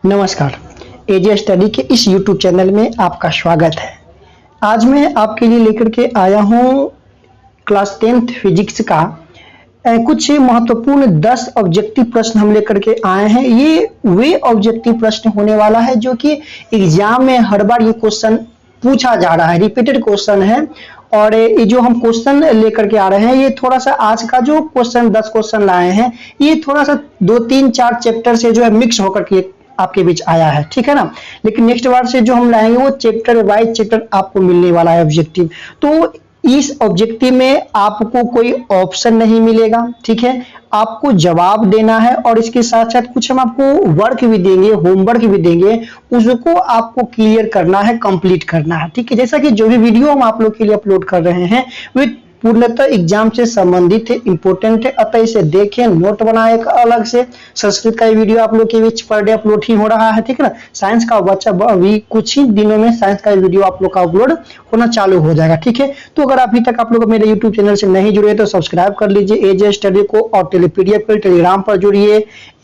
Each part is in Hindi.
नमस्कार। एजे स्टडी के इस यूट्यूब चैनल में आपका स्वागत है। आज मैं आपके लिए लेकर के आया हूँ क्लास 10th फिजिक्स का कुछ महत्वपूर्ण 10 ऑब्जेक्टिव प्रश्न हम लेकर के आए हैं। ये वे ऑब्जेक्टिव प्रश्न होने वाला है जो कि एग्जाम में हर बार ये क्वेश्चन पूछा जा रहा है, रिपीटेड क्वेश्चन है। और ये जो हम क्वेश्चन लेकर के आ रहे हैं, ये थोड़ा सा आज का जो क्वेश्चन 10 क्वेश्चन लाए हैं, ये थोड़ा सा 2, 3, 4 चैप्टर से जो है मिक्स होकर के आपके बीच आया है, ठीक है ना। लेकिन नेक्स्ट बार से जो हम लाएंगे वो चैप्टर वाइज चैप्टर आपको मिलने वाला है ऑब्जेक्टिव। तो इस ऑब्जेक्टिव में आपको कोई ऑप्शन नहीं मिलेगा, ठीक है। आपको जवाब देना है और इसके साथ साथ कुछ हम आपको वर्क भी देंगे, होमवर्क भी देंगे, उसको आपको क्लियर करना है, कंप्लीट करना है, ठीक है। जैसा कि जो भी वीडियो हम आप लोग के लिए अपलोड कर रहे हैं वे पूर्णतः एग्जाम से संबंधित है, इंपोर्टेंट है, अतः इसे देखें, नोट बनाए एक अलग से। संस्कृत का वीडियो आप लोग के बीच पर डे अपलोड ही हो रहा है, ठीक है ना। साइंस का बच्चा अभी कुछ ही दिनों में साइंस का वीडियो आप लोग का अपलोड होना चालू हो जाएगा, ठीक है। तो अगर अभी तक आप लोग मेरे यूट्यूब चैनल से नहीं जुड़े तो सब्सक्राइब कर लीजिए एजे स्टडी को, और टेलीपीडीएफ पर टेलीग्राम पर जुड़िए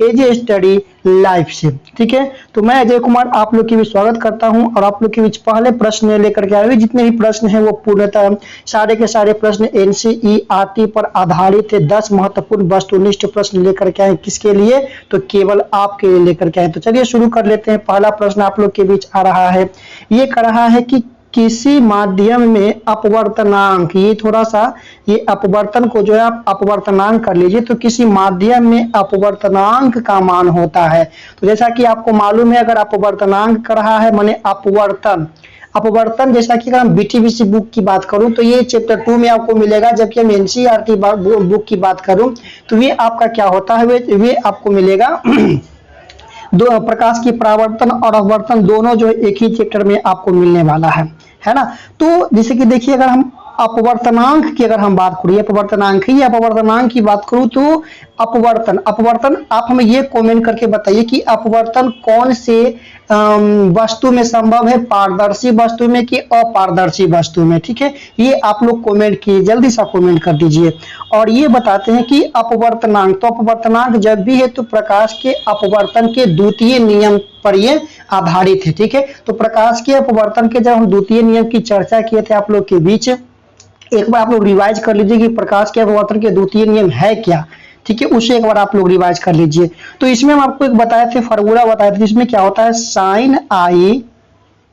एजे स्टडी लाइव से, ठीक है। तो मैं अजय कुमार आप लोग के भी स्वागत करता हूं और आप लोग के बीच पहले प्रश्न लेकर के आए। जितने भी प्रश्न हैं वो पूर्णतः सारे के सारे प्रश्न एनसीईआरटी पर आधारित है। 10 महत्वपूर्ण वस्तुनिष्ठ प्रश्न लेकर के आए। किसके लिए? तो केवल आपके लिए लेकर के आए। तो चलिए शुरू कर लेते हैं। पहला प्रश्न आप लोग के बीच आ रहा है, ये कह रहा है कि किसी माध्यम में अपवर्तनांक, ये थोड़ा सा ये अपवर्तन को जो है आप अपवर्तनांक कर लीजिए। तो किसी माध्यम में अपवर्तनांक का मान होता है। तो जैसा कि आपको मालूम है, अगर अपवर्तनांक कर रहा है माने अपवर्तन जैसा कि अगर हम बीटीबीसी बुक की बात करूं तो ये चैप्टर 2 में आपको मिलेगा, जबकि हम एनसीईआरटी बुक की बात करूं तो ये आपका क्या होता है, वे आपको मिलेगा दो प्रकाश की परावर्तन और अपवर्तन दोनों जो एक ही चैप्टर में आपको मिलने वाला है ना। तो जैसे कि देखिए, अगर हम अपवर्तनांक की अगर हम बात करें, अपवर्तनांक की बात करूं तो अपवर्तन आप हमें ये कमेंट करके बताइए कि अपवर्तन कौन से वस्तु में संभव है, पारदर्शी वस्तु में कि अपारदर्शी वस्तु में, ठीक है। ये आप लोग कमेंट कीजिए, जल्दी सा कमेंट कर दीजिए। और ये बताते हैं कि अपवर्तनांक, तो अपवर्तनांक जब भी है तो प्रकाश के अपवर्तन के द्वितीय नियम पर ये आधारित है, ठीक है। तो प्रकाश के अपवर्तन के जब हम द्वितीय नियम की चर्चा किए थे आप लोग के बीच, एक बार आप लोग रिवाइज कर लीजिए कि प्रकाश के अपवर्तन के द्वितीय नियम है क्या, ठीक है। उसे एक बार आप लोग रिवाइज कर लीजिए। तो इसमें हम आपको एक बताए थे, फार्मूला बताए थे, जिसमें क्या होता है साइन आई,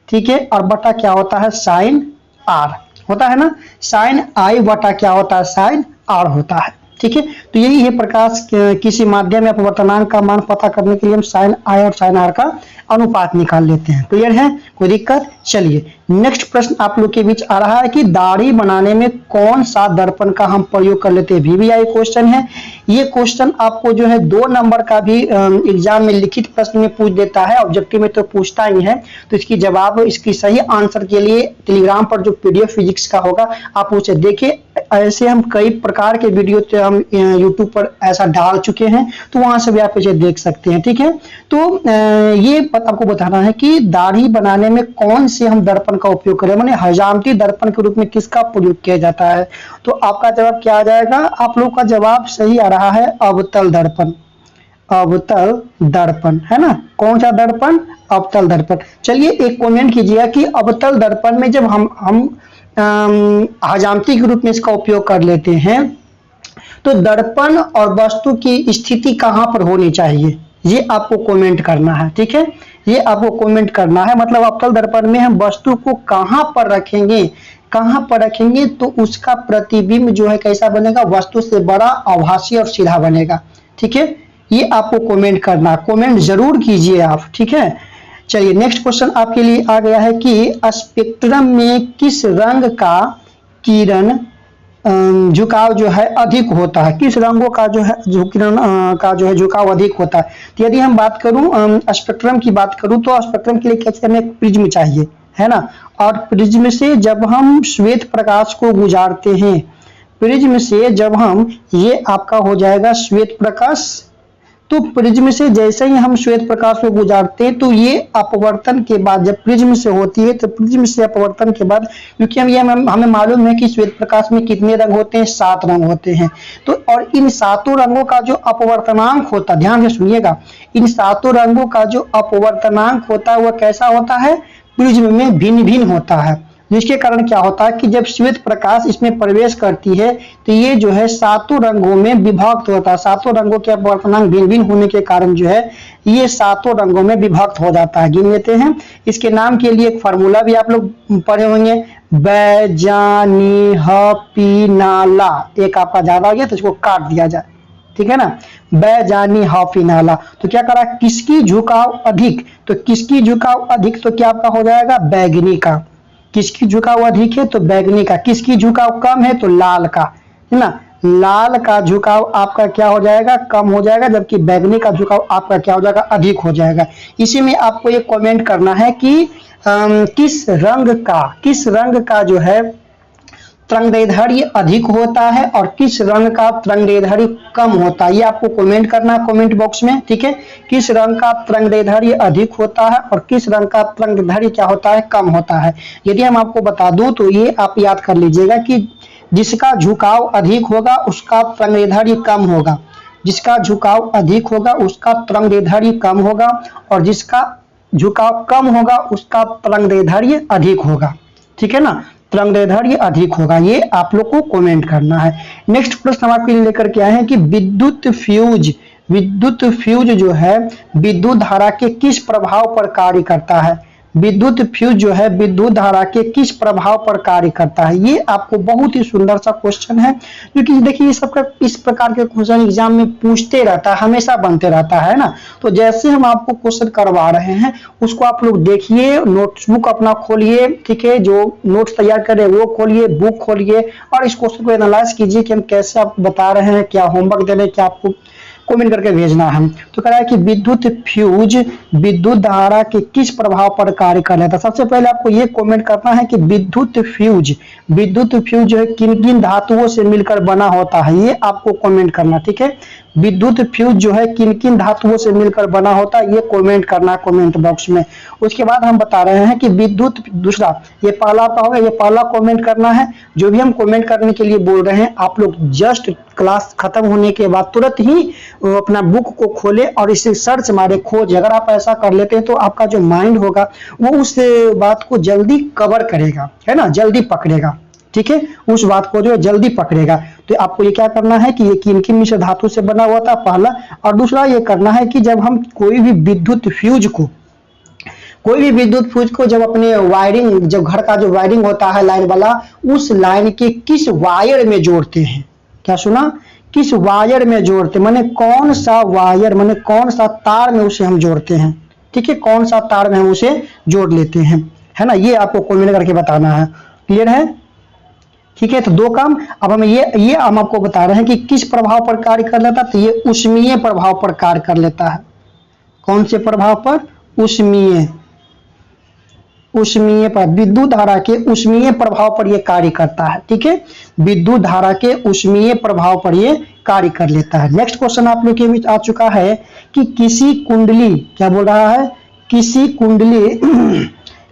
ठीक है, और बटा क्या होता है साइन आर होता है ना। साइन आई बटा क्या होता है साइन आर होता है, ठीक है। तो यही है प्रकाश किसी माध्यम में अपवर्तनांक का मान पता करने के लिए हम साइन आई और साइन आर का अनुपात निकाल लेते हैं। क्लियर है, कोई दिक्कत? चलिए नेक्स्ट प्रश्न आप लोग के बीच आ रहा है कि दाढ़ी बनाने में कौन सा दर्पण का हम प्रयोग कर लेते हैं। वीवीआई क्वेश्चन है ये। क्वेश्चन आपको जो है 2 नंबर का भी एग्जाम में लिखित प्रश्न में पूछ देता है, ऑब्जेक्टिव में तो पूछता ही है। तो इसकी जवाब, इसकी सही आंसर के लिए टेलीग्राम पर जो पीडीएफ फिजिक्स का होगा आप उसे देखिए। ऐसे हम कई प्रकार के वीडियो हम यूट्यूब पर ऐसा डाल चुके हैं, तो वहां से भी आप इसे देख सकते हैं, ठीक है। तो ये आपको बताना है कि दाढ़ी बनाने में कौन से हम दर्पण का उपयोग करें, माने हजामती दर्पण के रूप में किसका प्रयोग किया जाता है। तो आपका जवाब क्या आ जाएगा? आप लोग का जवाब सही आ रहा है अवतल दर्पण। अवतल दर्पण है ना। कौन सा दर्पण? अवतल दर्पण। चलिए एक कमेंट कीजिएगा कि अवतल दर्पण में जब हम हजामती के रूप में इसका उपयोग कर लेते हैं तो दर्पण और वस्तु की स्थिति कहां पर होनी चाहिए, ये आपको कमेंट करना है, ठीक है। ये आपको कमेंट करना है। मतलब अवतल दर्पण में हम वस्तु को कहां पर रखेंगे तो उसका प्रतिबिंब जो है कैसा बनेगा, वस्तु से बड़ा, आभासी और सीधा बनेगा, ठीक है। ये आपको कमेंट करना, कमेंट जरूर कीजिए आप, ठीक है। चलिए नेक्स्ट क्वेश्चन आपके लिए आ गया है कि स्पेक्ट्रम में किस रंग का किरण झुकाव जो है अधिक होता है, किस रंगों का जो है किरण का जो है झुकाव अधिक होता है। तो यदि हम बात करूं स्पेक्ट्रम की बात करूं तो स्पेक्ट्रम के लिए क्या हमें प्रिज्म चाहिए, है ना। और प्रिज्म से जब हम श्वेत प्रकाश को गुजारते हैं, प्रिज्म से जब हम, ये आपका हो जाएगा श्वेत प्रकाश, तो प्रिज्म से जैसे ही हम श्वेत प्रकाश को गुजारते हैं तो ये अपवर्तन के बाद जब प्रिज्म से होती है तो प्रिज्म से अपवर्तन के बाद, क्योंकि हमें मालूम है कि श्वेत प्रकाश में कितने रंग होते हैं, 7 रंग होते हैं। तो और इन 7 रंगों का जो अपवर्तनांक होता है, ध्यान से सुनिएगा, इन 7 रंगों का जो अपवर्तनांक होता है वह कैसा होता है, प्रिज्म में भिन्न भिन्न होता है। जिसके कारण क्या होता है कि जब श्वेत प्रकाश इसमें प्रवेश करती है तो ये जो है 7 रंगों में विभक्त होता है। 7 रंगों के अपवर्तनांक भिन्न भिन्न होने के कारण जो है ये 7 रंगों में विभक्त हो जाता है। गिन लेते हैं, इसके नाम के लिए एक फार्मूला भी आप लोग पढ़े होंगे, बैजानीहपीनाला। एक आपका ज्यादा हो गया तो इसको काट दिया जाए, ठीक है ना, बैजानीहपीनाला। तो क्या करा, किसकी झुकाव अधिक, तो किसकी झुकाव अधिक, तो क्या आपका हो जाएगा, बैगनी का। किसकी झुकाव अधिक है तो बैगनी का, किसकी झुकाव कम है तो लाल का, है ना, लाल का झुकाव आपका क्या हो जाएगा, कम हो जाएगा, जबकि बैगनी का झुकाव आपका क्या हो जाएगा, अधिक हो जाएगा। इसी में आपको ये कमेंट करना है कि किस रंग का जो है तरंगदैर्ध्य अधिक होता है और किस रंग का तरंगदैर्ध्य कम होता है, ये आपको कमेंट करना है कमेंट बॉक्स में, ठीक है। किस रंग का तरंगदैर्ध्य अधिक होता है और किस रंग का तरंगदैर्ध्य क्या होता है, कम होता है। यदि हम आपको बता दूं तो ये आप याद कर लीजिएगा कि जिसका झुकाव अधिक होगा उसका तरंगदैर्ध्य कम होगा, जिसका झुकाव अधिक होगा उसका तरंगदैर्ध्य कम होगा, और जिसका झुकाव कम होगा उसका तरंगदैर्ध्य अधिक होगा, ठीक है ना, तरंगदैर्ध्य अधिक होगा। ये आप लोग को कमेंट करना है। नेक्स्ट प्रश्न हम आपके लिए लेकर के आए हैं कि विद्युत फ्यूज जो है विद्युत धारा के किस प्रभाव पर कार्य करता है। विद्युत फ्यूज जो है विद्युत धारा के किस प्रभाव पर कार्य करता है। ये आपको बहुत ही सुंदर सा क्वेश्चन है, क्योंकि देखिए सबका इस प्रकार के क्वेश्चन एग्जाम में पूछते रहता है, हमेशा बनते रहता है ना। तो जैसे हम आपको क्वेश्चन करवा रहे हैं उसको आप लोग देखिए, नोटबुक अपना खोलिए, ठीक है, जो नोट्स तैयार कर रहे हैं वो खोलिए, बुक खोलिए और इस क्वेश्चन को एनालाइज कीजिए कि हम कैसे आपको बता रहे हैं, क्या होमवर्क दे रहे हैं, क्या आपको कमेंट करके भेजना है। तो कह रहा है कि विद्युत फ्यूज विद्युत धारा के किस प्रभाव पर कार्य कर रहा था। सबसे पहले आपको ये कमेंट करना है कि विद्युत फ्यूज जो है किन किन धातुओं से मिलकर बना होता है, ये आपको कमेंट करना, ठीक है। विद्युत फ्यूज जो है किन किन धातुओं से मिलकर बना होता है, ये कमेंट करना कमेंट बॉक्स में। उसके बाद हम बता रहे हैं कि विद्युत, दूसरा ये पहला का होगा, ये पहला कमेंट करना है। जो भी हम कमेंट करने के लिए बोल रहे हैं आप लोग जस्ट क्लास खत्म होने के बाद तुरंत ही अपना बुक को खोले और इसे सर्च मारे, खोज। अगर आप ऐसा कर लेते हैं तो आपका जो माइंड होगा वो उस बात को जल्दी कवर करेगा, है ना, जल्दी पकड़ेगा, ठीक है, उस बात को जो है जल्दी पकड़ेगा। तो आपको ये क्या करना है कि ये किन किन मिश्र धातु से बना हुआ था, पहला। और दूसरा ये करना है कि जब हम कोई भी विद्युत फ्यूज को जब अपने वायरिंग, जब घर का जो वायरिंग होता है लाइन वाला, उस लाइन के किस वायर में जोड़ते हैं। क्या सुना, किस वायर में जोड़ते, माने कौन सा वायर, माने कौन सा तार में उसे हम जोड़ते हैं, ठीक है, कौन सा तार में हम उसे जोड़ लेते हैं, है ना, ये आपको कमेंट करके बताना है। क्लियर है, ठीक है। तो दो काम अब हम ये हम आपको बता रहे हैं कि किस प्रभाव पर कार्य कर लेता है, तो ये ऊष्मीय प्रभाव पर कार्य कर लेता है। कौन से प्रभाव पर, ऊष्मीय पर, विद्युत धारा के ऊष्मीय प्रभाव पर यह कार्य करता है, ठीक है, विद्युत धारा के ऊष्मीय प्रभाव पर यह कार्य कर लेता है। नेक्स्ट क्वेश्चन आप लोग के बीच आ चुका है कि किसी कुंडली, क्या बोल रहा है, किसी कुंडली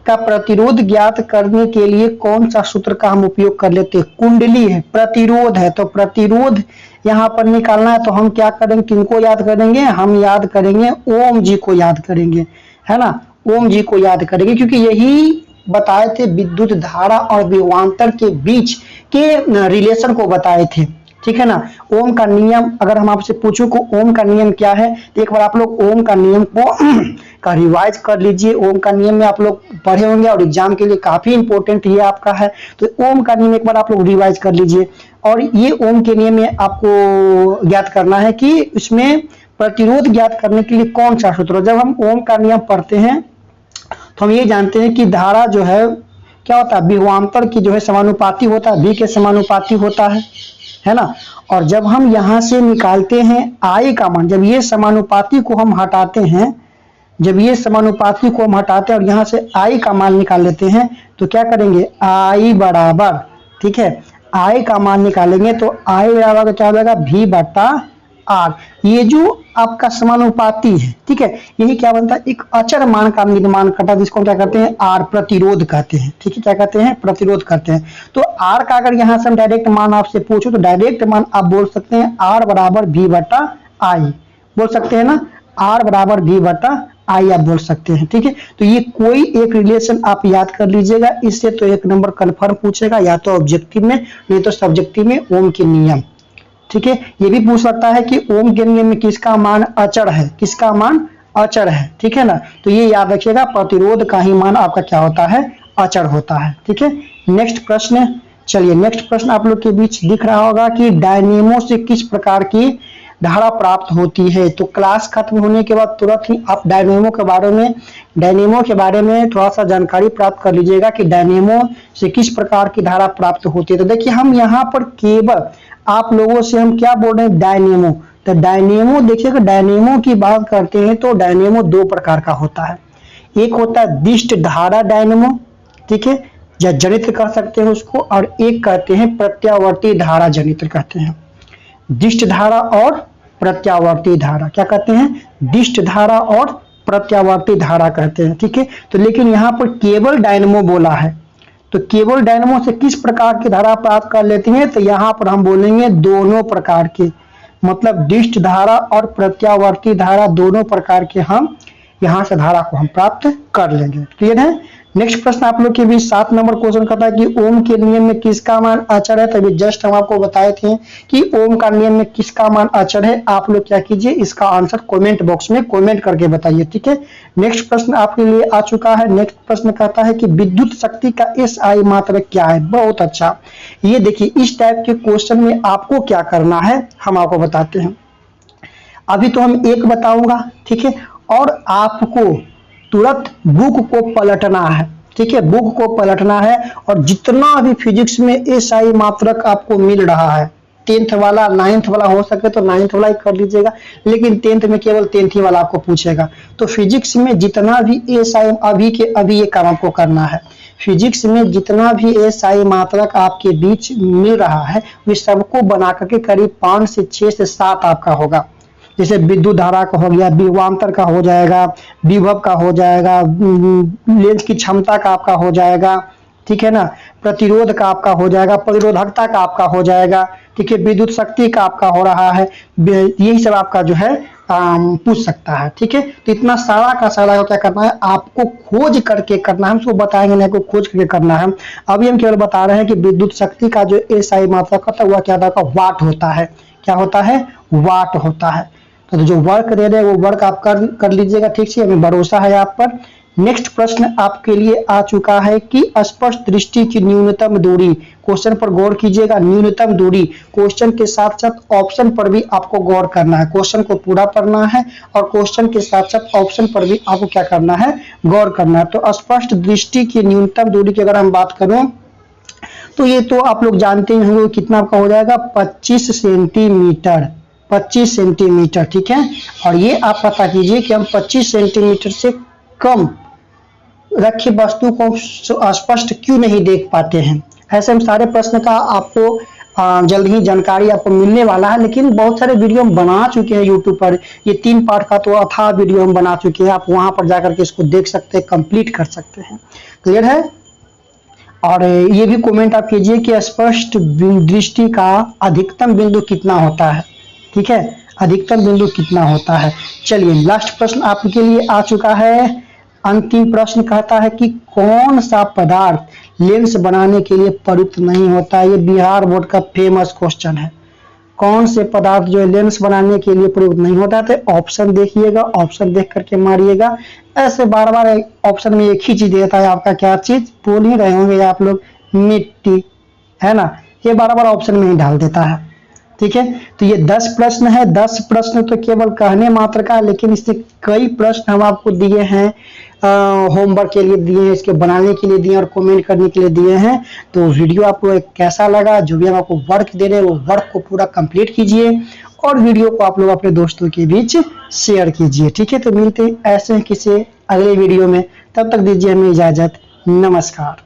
का प्रतिरोध ज्ञात करने के लिए कौन सा सूत्र का हम उपयोग कर लेते हैं। कुंडली है, प्रतिरोध है, तो प्रतिरोध यहाँ पर निकालना है तो हम क्या करेंगे, किनको याद करेंगे, हम याद करेंगे ओम जी को याद करेंगे, है ना, ओम जी को याद करेंगे, क्योंकि यही बताए थे विद्युत धारा और विभवांतर के बीच के रिलेशन को बताए थे, ठीक है ना। ओम का नियम अगर हम आपसे पूछूं को ओम का नियम क्या है, तो एक बार आप लोग ओम का नियम को रिवाइज कर लीजिए। ओम का नियम में आप लोग पढ़े होंगे और एग्जाम के लिए काफी इंपॉर्टेंट ये आपका है, तो ओम का नियम एक बार आप लोग रिवाइज कर लीजिए। और ये ओम के नियम में आपको ज्ञात करना है कि इसमें प्रतिरोध ज्ञात करने के लिए कौन सा सूत्र। जब हम ओम का नियम पढ़ते हैं तो हम ये जानते हैं कि धारा जो है क्या होता है, विभवांतर की जो है समानुपाती होता है, V के समानुपाती होता है ना। और जब हम यहाँ से निकालते हैं I का मान, जब ये समानुपाती को हम हटाते हैं, जब ये समानुपाती को हम हटाते हैं और यहाँ से I का मान निकाल लेते हैं, तो क्या करेंगे, I बराबर, ठीक है, I का मान निकालेंगे तो I बराबर क्या हो जाएगा, V बटा आर, ये जो आपका समानुपाती है, ठीक है, यही क्या बनता है, एक अचर मान का निर्माण करता है, जिसको क्या कहते हैं, आर प्रतिरोध कहते हैं, ठीक है, क्या कहते हैं, प्रतिरोध करते हैं। तो आर का अगर यहाँ से हम डायरेक्ट मान आपसे पूछो तो डायरेक्ट मान आप बोल सकते हैं आर बराबर भी बटा आई, बोल सकते हैं ना, आर बराबर भी बटा आई आप बोल सकते हैं, ठीक है। तो ये कोई एक रिलेशन आप याद कर लीजिएगा, इससे तो एक नंबर कन्फर्म पूछेगा, या तो ऑब्जेक्टिव में नहीं तो सब्जेक्टिव में ओम के नियम, ठीक है। ये भी पूछ सकता है कि ओम के नियम में किसका मान अचर है, किसका मान अचर है, ठीक है ना। तो ये याद रखिएगा, प्रतिरोध का ही मान आपका क्या होता है, अचर होता है, ठीक है। नेक्स्ट प्रश्न, चलिए नेक्स्ट प्रश्न आप लोग के बीच दिख रहा होगा कि डायनेमो से किस प्रकार की धारा प्राप्त होती है। तो क्लास खत्म होने के बाद तुरंत ही आप डायनेमो के बारे में थोड़ा सा जानकारी प्राप्त कर लीजिएगा कि डायनेमो से किस प्रकार की धारा प्राप्त होती है। तो देखिए हम यहाँ पर केवल आप लोगों से हम क्या बोल रहे हैं, डायनेमो। तो डायनेमो देखिएगा, डायनेमो की बात करते हैं तो डायनेमो दो प्रकार का होता है, एक होता है दिष्ट धारा डायनेमो, ठीक है, या जनित्र कर सकते हैं उसको, और एक कहते हैं प्रत्यावर्ती धारा जनित्र कहते हैं। दिष्ट धारा और प्रत्यावर्ती धारा क्या कहते हैं, दिष्ट धारा और प्रत्यावर्ती धारा कहते हैं, ठीक है। तो लेकिन यहाँ पर केवल डायनेमो बोला है, तो केवल डायनेमो से किस प्रकार की धारा प्राप्त कर लेती हैं, तो यहाँ पर हम बोलेंगे दोनों प्रकार की, मतलब दिष्ट धारा और प्रत्यावर्ती धारा दोनों प्रकार के हम यहाँ से धारा को हम प्राप्त कर लेंगे, क्लियर है। नेक्स्ट प्रश्न आप लोग के बीच 7 नंबर क्वेश्चन कहता है कि ओम के नियम में किसका मान अचर है। तभी जस्ट हम आपको बताए थे कि ओम का नियम में किसका मान अचर है। आप लोग क्या कीजिए, इसका आंसर कमेंट बॉक्स में कमेंट करके बताइए, ठीक है। नेक्स्ट प्रश्न आपके लिए आ चुका है। नेक्स्ट प्रश्न कहता है कि विद्युत शक्ति का एसआई मात्रक क्या है। बहुत अच्छा, ये देखिए इस टाइप के क्वेश्चन में आपको क्या करना है हम आपको बताते हैं। अभी तो हम एक बताऊंगा, ठीक है, और आपको तुरंत बुक को पलटना है, ठीक है, बुक को पलटना है, और जितना भी फिजिक्स में एसआई मात्रक आपको मिल रहा है, 10th वाला 9th वाला हो सके तो 9th वाला ही कर लीजिएगा, लेकिन 10th में केवल 10th ही वाला आपको पूछेगा। तो फिजिक्स में जितना भी एसआई अभी के अभी ये काम आपको करना है, फिजिक्स में जितना भी एसआई मात्रक आपके बीच मिल रहा है वे सबको बना करके करीब 5 से 6 से 7 आपका होगा। जैसे विद्युत धारा का हो गया, विभवांतर का हो जाएगा, विभव का हो जाएगा, लेंस की क्षमता का आपका हो जाएगा, ठीक है ना, प्रतिरोध का आपका हो जाएगा, प्रतिरोधकता का आपका हो जाएगा, ठीक है, विद्युत शक्ति का आपका हो रहा है, यही सब आपका जो है पूछ सकता है, ठीक है। तो इतना सारा का सारा क्या करना है, आपको खोज करके करना है, हमको बताएंगे नहीं, आपको खोज करके करना है। अभी हम केवल बता रहे हैं कि विद्युत शक्ति का जो एसआई मात्रक होता है वह क्या होता है, वाट होता है। क्या होता है, वाट होता है। तो जो वर्क दे रहे हैं वो वर्क आप कर लीजिएगा, ठीक से, हमें भरोसा है आप पर। नेक्स्ट प्रश्न आपके लिए आ चुका है कि स्पष्ट दृष्टि की न्यूनतम दूरी। क्वेश्चन पर गौर कीजिएगा, न्यूनतम दूरी, क्वेश्चन के साथ साथ ऑप्शन पर भी आपको गौर करना है। क्वेश्चन को पूरा पढ़ना है और क्वेश्चन के साथ साथ ऑप्शन पर भी आपको क्या करना है, गौर करना है। तो स्पष्ट दृष्टि की न्यूनतम दूरी की अगर हम बात करें तो ये तो आप लोग जानते ही होंगे कितना आपका हो जाएगा, 25 सेंटीमीटर, 25 सेंटीमीटर, ठीक है। और ये आप पता कीजिए कि हम 25 सेंटीमीटर से कम रखी वस्तु को स्पष्ट क्यों नहीं देख पाते हैं। ऐसे हम सारे प्रश्न का आपको जल्द ही जानकारी आपको मिलने वाला है, लेकिन बहुत सारे वीडियो हम बना चुके हैं यूट्यूब पर। ये 3 पार्ट का तो अथाह वीडियो हम बना चुके हैं, आप वहां पर जाकर के इसको देख सकते हैं, कंप्लीट कर सकते हैं, क्लियर है। और ये भी कमेंट आप कीजिए कि स्पष्ट दृष्टि का अधिकतम बिंदु कितना होता है, ठीक है, अधिकतम बिंदु कितना होता है। चलिए लास्ट प्रश्न आपके लिए आ चुका है। अंतिम प्रश्न कहता है कि कौन सा पदार्थ लेंस बनाने के लिए प्रयुक्त नहीं होता। ये बिहार बोर्ड का फेमस क्वेश्चन है। कौन से पदार्थ जो लेंस बनाने के लिए प्रयुक्त नहीं होता है, तो ऑप्शन देखिएगा, ऑप्शन देख करके मारिएगा। ऐसे बार बार ऑप्शन में एक ही चीज देता है आपका, क्या चीज बोल ही रहे होंगे आप लोग, मिट्टी, है ना, ये बार बार ऑप्शन में ही डाल देता है, ठीक है। तो ये 10 प्रश्न है। 10 प्रश्न तो केवल कहने मात्र का, लेकिन इससे कई प्रश्न हम आपको दिए हैं, होमवर्क के लिए दिए हैं, इसके बनाने के लिए दिए और कमेंट करने के लिए दिए हैं। तो वीडियो आपको कैसा लगा, जो भी हम आपको वर्क दे रहे हैं वो वर्क को पूरा कंप्लीट कीजिए और वीडियो को आप लोग अपने दोस्तों के बीच शेयर कीजिए, ठीक है। तो मिलते हैं ऐसे किसी अगले वीडियो में, तब तक दीजिए हमें इजाजत, नमस्कार।